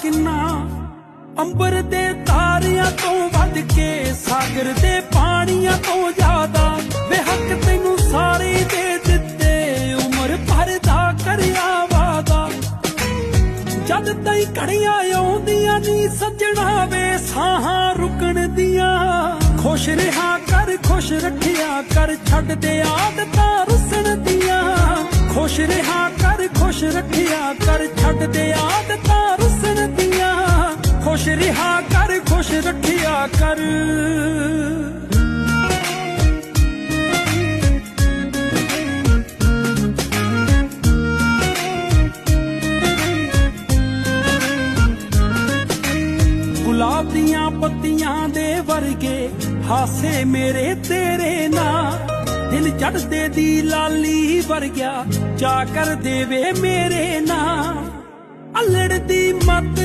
किन्ना अंबर दे तारियां तो वध के सागर दे पानियां तो ज्यादा वे हक तैनू सारे दे दिते उम्र भर दा करिया वादा जद तई घड़ियां आउंदियां नी सजना वे साहां रुकण दियां खुश रहा कर खुश रखिया कर छड़ दे आदतां रुसन दियां खुश रहा कर खुश रखिया कर छड़ दे आदतां रुसन दियां खुश रहा कर खुश रखिया कर गुलाब दियां पत्तियां दे वर्गे हासे मेरे तेरे ना दिल चढ़दे दी लाली वर्ग्या चा कर देवे मेरे ना अल्लड़ दी मत